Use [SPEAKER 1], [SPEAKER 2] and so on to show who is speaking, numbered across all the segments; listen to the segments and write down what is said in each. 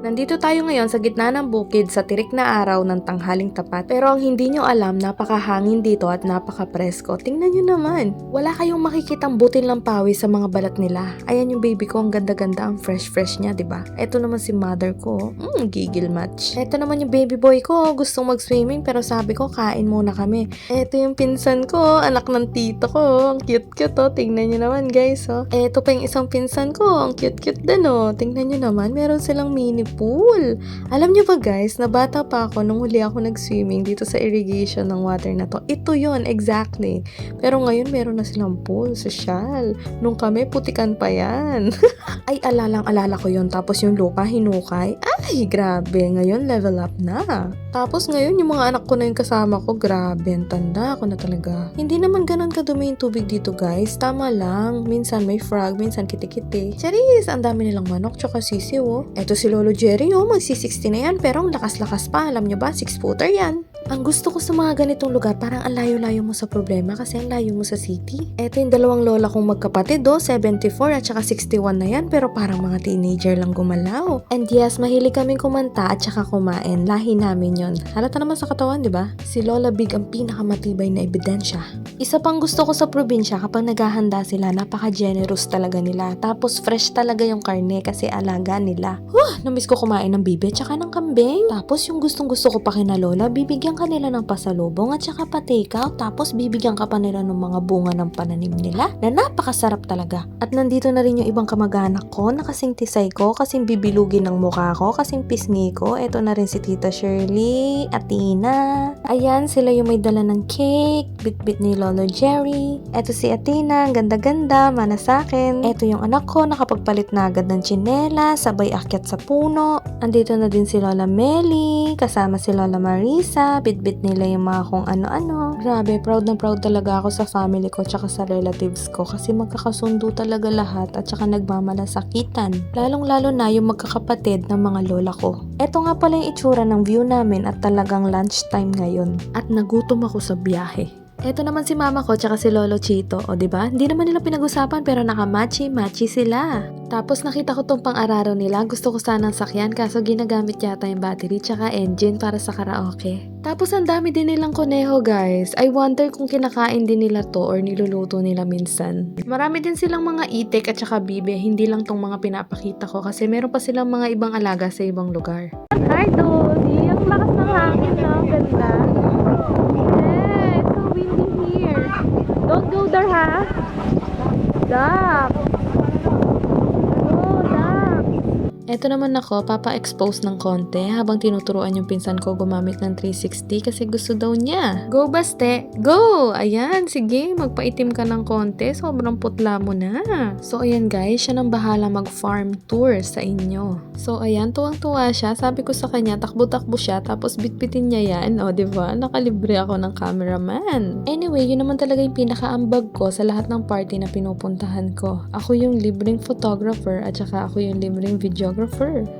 [SPEAKER 1] Nandito tayo ngayon sa gitna ng bukid sa tirik na araw ng tanghaling tapat. Pero ang hindi nyo alam, napakahangin dito at napaka-presko. Tingnan nyo naman. Wala kayong makikitang butil ng pawis sa mga balat nila. Ayan yung baby ko, ang ganda-ganda, ang fresh-fresh niya, diba? Ito naman si mother ko. Gigil match. Ito naman yung baby boy ko, gustong mag-swimming pero sabi ko kain muna kami. Ito yung pinsan ko, anak ng tito ko. Ang cute-cute oh. Tingnan nyo naman guys oh. Ito pa yung isang pinsan ko, ang cute-cute din oh. Tingnan nyo naman, meron silang mini pool. Alam nyo ba guys, na bata pa ako nung huli ako nag-swimming dito sa irrigation ng water na to. Ito yon exactly. Pero ngayon meron na silang pool, social. Nung kami, putikan pa yan. Ay, alala ko yon. Tapos yung lupa, hinukay. Ay, grabe. Ngayon, level up na. Tapos ngayon, yung mga anak ko na yung kasama ko, grabe. Ang tanda ako na talaga. Hindi naman ganun kadumi yung tubig dito guys. Tama lang. Minsan may frog, minsan kiti-kiti. Charis, ang dami nilang manok tsaka sisiw oh. Eto si Lolo Jerry oh, magsi-60 na yan pero ang lakas-lakas pa. Alam nyo ba, 6-footer yan. Ang gusto ko sa mga ganitong lugar, parang ang layo-layo mo sa problema kasi ang layo mo sa city. Eto yung dalawang lola kong magkapatid oh, 74 at saka 61 na yan pero parang mga teenager lang gumalaw. And yes, mahilig kaming kumanta at saka kumain. Lahi namin yon. Halata naman sa katawan, di ba? Si Lola Big ang pinakamatibay na ebidensya. Isa pang gusto ko sa probinsya, kapag naghahanda sila, napaka-generous talaga nila. Tapos fresh talaga yung karne kasi alaga nila. Namiss ko kumain ng bibe at saka ng kambing. Tapos yung gustong-gusto ko pa kina Lola, bibigyan kanila ng pasalubong at saka pa-takeout. Tapos bibigyan ka pa nila ng mga bunga ng pananim nila na napakasarap talaga. At nandito na rin yung ibang kamag-anak ko na kasing tisay ko, kasing bibilugin ng mukha ko, kasing pisngi ko. Eto na rin si Tita Shirley, Athena. Ayan, sila yung may dala ng cake, bit-bit ni Lolo Jerry. Eto si Athena, ang ganda-ganda, mana sa akin. Eto yung anak ko, nakapagpalit na agad ng tsinela, sabay akyat sa puno. Andito na din si Lola Melly, kasama si Lola Marisa, bit-bit nila yung mga kung ano-ano. Grabe, proud na proud talaga ako sa family ko tsaka sa relatives ko kasi magkakasundo talaga lahat at tsaka nagmamalasakitan. Lalong-lalo na yung magkakapatid ng mga lola ko. Eto nga pala yung itsura ng view namin at talagang lunchtime ngayon. At nagutom ako sa biyahe. Eto naman si mama ko tsaka si Lolo Chito. O diba? Hindi naman nila pinag-usapan pero nakamachi-machi sila. Tapos nakita ko tong pang-araro nila. Gusto ko sanang sakyan kaso ginagamit yata yung battery tsaka engine para sa karaoke. Tapos ang dami din nilang kuneho guys. I wonder kung kinakain din nila to or niluluto nila minsan. Marami din silang mga itik at tsaka bibe. Hindi lang tong mga pinapakita ko kasi meron pa silang mga ibang alaga sa ibang lugar. Hi Dodi! Ang lakas ng hangin no? Ang ganda. Don't go there, ha? Stop! Oh, stop! Eto naman ako, papa-expose ng konti habang tinuturuan yung pinsan ko gumamit ng 360 kasi gusto daw niya. Go, baste! Go! Ayan, sige, magpaitim ka ng konti. Sobrang putla mo na. So, ayan guys, siya nang bahala mag-farm tour sa inyo. So, ayan, tuwang-tuwa siya. Sabi ko sa kanya, takbo-takbo siya, tapos bitbitin niya yan. O, diba? Nakalibre ako ng cameraman. Anyway, yun naman talaga yung pinaka-ambag ko sa lahat ng party na pinupuntahan ko. Ako yung libreng photographer at saka ako yung libreng videographer.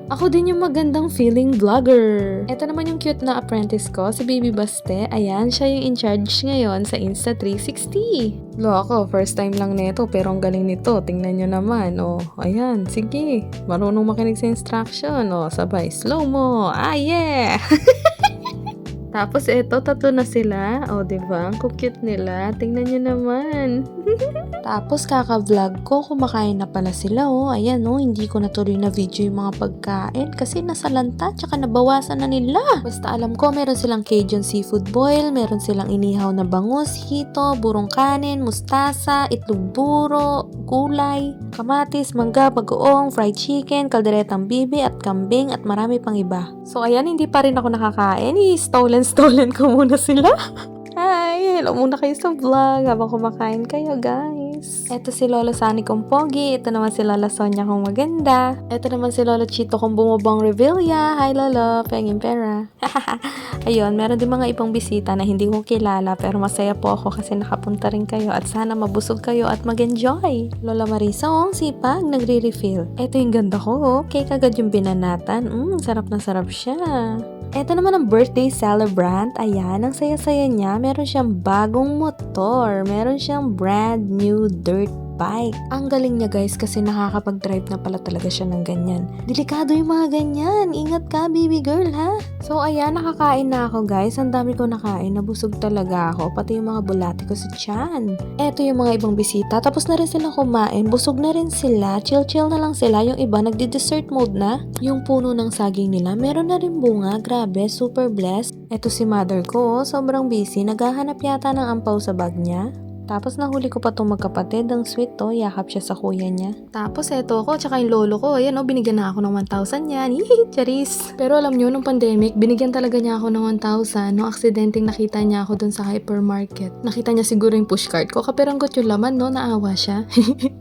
[SPEAKER 1] Ako din yung magandang feeling vlogger. Ito naman yung cute na apprentice ko, si Baby Baste. Ayan, siya yung in charge ngayon sa Insta360. Loko, first time lang nito pero ang galing nito. Tingnan nyo naman. O, ayan, sige. Marunong makinig sa instruction. O, sabay, slow mo. Ah, yeah! Tapos eto, tatlo na sila. O, diba? Ang cute nila. Tingnan nyo naman. Tapos kaka-vlog ko, kumakain na pala sila. O, ayan o, hindi ko natuloy na video yung mga pagkain kasi nasalanta, tsaka nabawasan na nila. Basta alam ko, meron silang Cajun seafood boil, meron silang inihaw na bangus, hito, burong kanin, mustasa, itlog buro, gulay, kamatis, mangga, bagoong, fried chicken, kalderetang bibi at kambing at marami pang iba. So ayan, hindi pa rin ako nakakain. Stolen ko muna sila. Hi! Hello muna kayo sa vlog habang kumakain kayo, guys. Ito si Lola Sani kong pogi. Ito naman si Lola Sonia kong maganda. Ito naman si Lola Chito kong bumubong Revilla. Hi, Lolo. Pengin pera. Ayun, meron din mga ibang bisita na hindi ko kilala pero masaya po ako kasi nakapunta rin kayo at sana mabusog kayo at mag-enjoy. Lola Marisa, oh, sipag, nagre-refill. Ito yung ganda ko, oh. Cake agad yung binanatan. Sarap na sarap siya. Ito naman ang birthday celebrant. Ayan, ang saya-saya niya. Meron siyang bagong motor. Meron siyang brand new dirt bike. Ang galing niya guys kasi nakakapag-drive na pala talaga siya ng ganyan. Delikado yung mga ganyan. Ingat ka baby girl ha. So ayan, nakakain na ako guys. Ang dami ko nakain. Nabusog talaga ako. Pati yung mga bulate ko sa tiyan. Eto yung mga ibang bisita. Tapos na rin silang kumain. Busog na rin sila. Chill-chill na lang sila. Yung iba nagdi-dessert mode na. Yung puno ng saging nila meron na rin bunga. Grabe, super blessed. Eto si mother ko. Sobrang busy. Naghahanap yata ng ampaw sa bag niya. Tapos nahuli ko pa itong magkapatid, ang sweet to, yakap siya sa kuya niya. Tapos eto ko, tsaka yung lolo ko, ayan o, binigyan na ako ng 1,000 yan, charis. Pero alam nyo, nung pandemic, binigyan talaga niya ako ng 1,000, nung aksidenteng nakita niya ako dun sa hypermarket. Nakita niya siguro yung pushcart ko, kapiranggot yung laman no, naawa siya.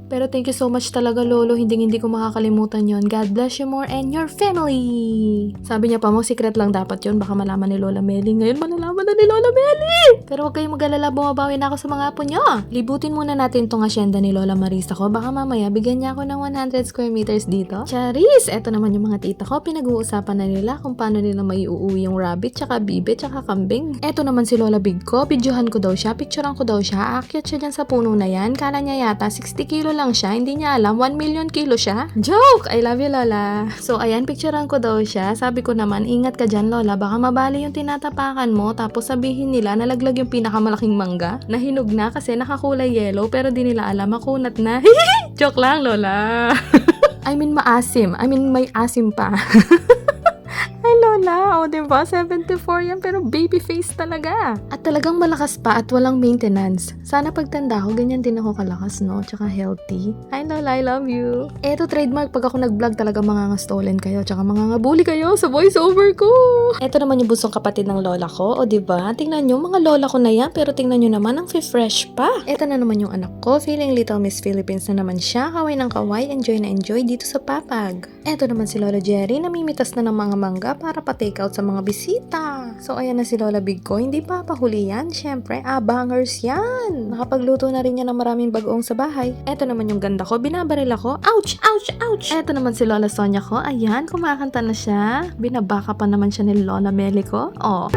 [SPEAKER 1] Pero thank you so much talaga lolo, hindi ko makakalimutan yon. God bless you more and your family. Sabi niya pa mo, secret lang dapat yon, baka malaman ni Lola Meli. Ngayon malalaman na ni Lola Meli. Pero huwag kayong mag-alala, bumabawi na ako sa mga apo niyo. Libutin muna natin tong asyenda ni Lola Marisa ko. Baka mamaya bigyan niya ako ng 100 square meters dito. Charis! Eto naman yung mga tita ko. Pinag-uusapan na nila kung paano nila maiuuwi yung rabbit, tsaka bibe, tsaka kambing. Eto naman si Lola Big ko. Videohan ko daw siya. Picturean ko daw siya. Aakyat siya dyan sa puno na yan. Kala niya yata 60 kilo lang siya. Hindi niya alam 1 million kilo siya. Joke! I love you Lola. So ayan, picturean ko daw siya. Sabi ko naman, ingat ka dyan Lola. Baka mabali yung tinatapakan mo. Tapos sabihin nila nalaglag yung pinakamalaking mangga. Nahinog na kasi nakakulay yellow pero di nila alam makunat na. Joke lang, Lola. I mean maasim. I mean may asim pa. Ay, Lola. O, diba? 74 yan, pero baby face talaga. At talagang malakas pa at walang maintenance. Sana pagtanda ko, ganyan din ako kalakas, no? Tsaka healthy. Hi, Lola. I love you. Eto, trademark. Pag ako nag-vlog, talaga mga-stolen kayo. Tsaka mga-bully kayo sa voiceover ko. Eto naman yung busong kapatid ng lola ko. O, diba? Tingnan nyo, mga lola ko na yan. Pero tingnan nyo naman, ang fresh pa. Eto na naman yung anak ko. Feeling Little Miss Philippines na naman siya. Kaway ng kaway. Enjoy na enjoy dito sa Papag. Eto naman si Lola Jerry. Namimitas na ng mga mangga para pa-take out sa mga bisita. So, ayan na si Lola Big ko. Hindi pa pahuli yan. Syempre, bangers yan. Nakapagluto na rin yan ng maraming bagoong sa bahay. Eto naman yung ganda ko. Binabaril ako. Ouch! Ouch! Ouch! Eto naman si Lola Sonia ko. Ayan, kumakanta na siya. Binabaka pa naman siya ni Lola Meli ko. Oh.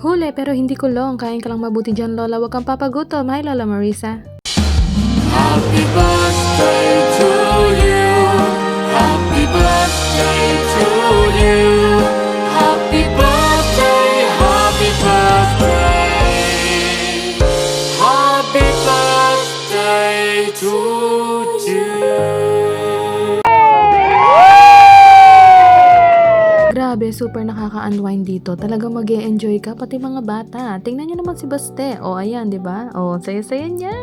[SPEAKER 1] Huli, pero hindi ko long. Kain ka lang mabuti dyan, Lola. Huwag kang papagutom. Hi, Lola Marisa.
[SPEAKER 2] Happy birthday to you. Happy birthday to you. Happy birthday, happy birthday. Happy birthday to you.
[SPEAKER 1] Grabe, super nakaka-unwind dito. Talagang mag-e-enjoy ka, pati mga bata. Tingnan nyo naman si Baste. O, ayan, di ba? O, saya-saya niya.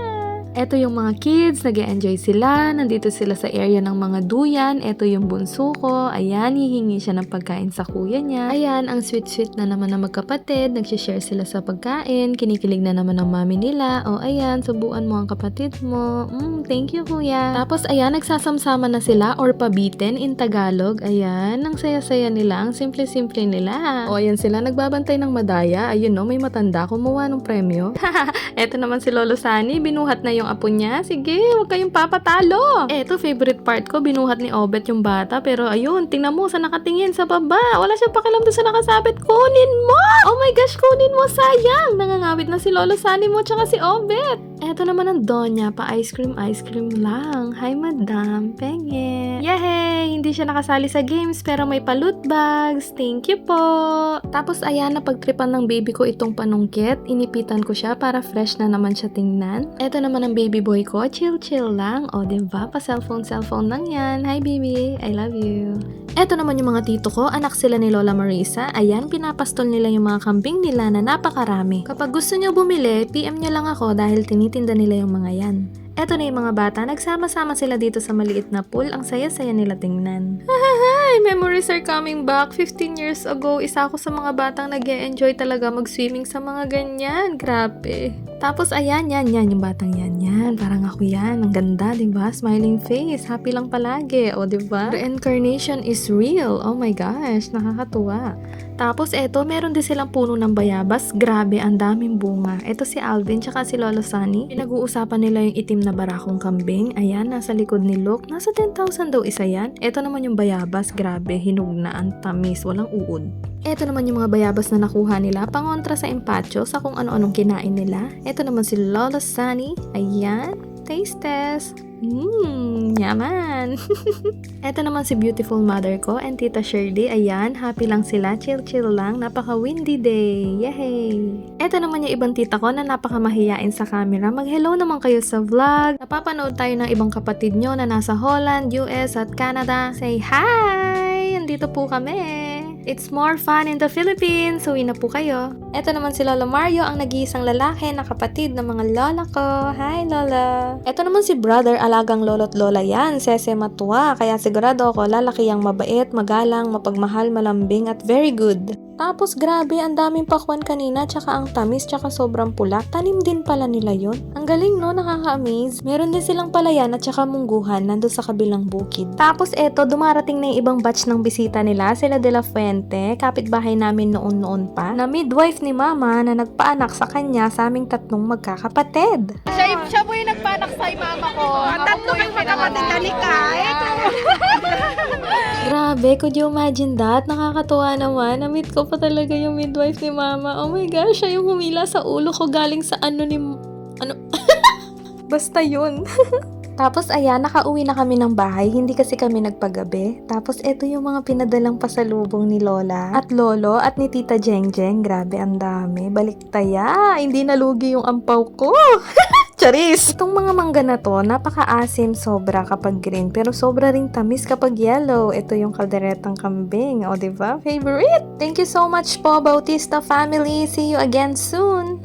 [SPEAKER 1] Eto yung mga kids, nag-e-enjoy sila. Nandito sila sa area ng mga duyan. Eto yung bunso ko. Ayan, hihingi siya ng pagkain sa kuya niya. Ayan, ang sweet-sweet na naman ng magkapatid. Nagsishare sila sa pagkain. Kinikilig na naman ng mami nila. O, ayan, subuan mo ang kapatid mo. Thank you, kuya. Tapos, ayan, nagsasamsama na sila or pabitin in Tagalog. Ayan, ang saya-saya nila. Ang simple-simple nila. O, ayan sila, nagbabantay ng madaya. Ayun, no, may matanda. Kumuha ng premyo. Eto naman si Lolo Sani. Binuhat na yung apo niya. Sige, huwag kayong papatalo. Eto, favorite part ko, binuhat ni Obet yung bata. Pero ayun, tingnan mo sa nakatingin sa baba. Wala siyang pakialam doon sa nakasabit. Kunin mo! Oh my gosh, kunin mo, sayang! Nangangawit na si Lolo Sani mo tsaka si Obet. Eto naman ang Donya, pa ice cream lang. Hi, madam. Penge. Yehey! Hindi siya nakasali sa games pero may pa-loot bags. Thank you po. Tapos ayan, napagtripan ng baby ko itong panungkit. Inipitan ko siya para fresh na naman siya tingnan. Eto naman ang baby boy ko. Chill lang. O, diba? Pa-cellphone lang yan. Hi, baby. I love you. Eto naman yung mga tito ko. Anak sila ni Lola Marisa. Ayan, pinapastol nila yung mga kambing nila na napakarami. Kapag gusto nyo bumili, PM nyo lang ako dahil tinitinda nila yung mga yan. Eto na yung mga bata, nagsama-sama sila dito sa maliit na pool. Ang saya-saya nila tingnan. Hi! Memories are coming back. 15 years ago, isa ako sa mga batang nag-e-enjoy talaga mag-swimming sa mga ganyan. Grabe. Tapos ayan, yung batang yan. Parang ako yan. Ang ganda, diba? Smiling face. Happy lang palagi. O, diba? Reincarnation is is real. Oh my gosh, nakakatuwa. Tapos eto, meron din silang puno ng bayabas. Grabe, ang daming bunga. Eto si Alvin tsaka si Lolo Sunny. Pinag-uusapan nila yung itim na barakong kambing. Ayan, nasa likod ni Luke. Nasa 10,000 daw isa yan. Eto naman yung bayabas. Grabe, hinog na, ang tamis, walang uod. Eto naman yung mga bayabas na nakuha nila pangontra sa empacho sa kung ano-anong kinain nila. Eto naman si Lolo Sunny. Ayan, taste test. Yaman. Eto naman si beautiful mother ko and Tita Shirley. Ayan, happy lang sila. Chill-chill lang. Napaka-windy day. Yay! Eto naman yung ibang tita ko na napaka-mahiyain sa camera. Mag-hello naman kayo sa vlog. Napapanood tayo ng ibang kapatid nyo na nasa Holland, US at Canada. Say hi! Andito po kami. It's more fun in the Philippines. Uwi na po kayo. Eto naman si Lolo Mario, ang nag-iisang lalaki na kapatid ng mga lola ko. Hi, Lola. Eto naman si brother, alagang lolo't lola yan. Sese Matua. Kaya sigurado ako, lalaki yang mabait, magalang, mapagmahal, malambing, at very good. Tapos grabe, ang daming pakwan kanina, tsaka ang tamis, tsaka sobrang pula. Tanim din pala nila yun. Ang galing no, nakaka-amaze. Meron din silang palayan at tsaka mungguhan nandun sa kabilang bukid. Tapos eto, dumarating na yung ibang batch ng bisita nila, sila De La Fuente, kapitbahay namin noon-noon pa, na midwife ni Mama na nagpaanak sa kanya sa aming tatlong magkakapatid.
[SPEAKER 3] Siya po yung nagpanak sa mama ko. Tatlo kayong magkapatid na ni Kai.
[SPEAKER 1] Grabe, could you imagine that? Nakakatuwa naman. Na-meet ko pa talaga yung midwife ni Mama. Oh my gosh, siya yung humila sa ulo ko galing sa ano. Basta yun. Tapos ayan, nakauwi na kami ng bahay, hindi kasi kami nagpagabi. Tapos eto yung mga pinadalang pasalubong ni Lola at Lolo at ni Tita Jengjeng. Grabe, ang dami. Baliktaya, hindi nalugi yung ampaw ko. Charis! Itong mga mangga na to, napaka-asim sobra kapag green, pero sobra ring tamis kapag yellow. Ito yung kalderetang kambing. O, diba? Favorite! Thank you so much po, Bautista family. See you again soon!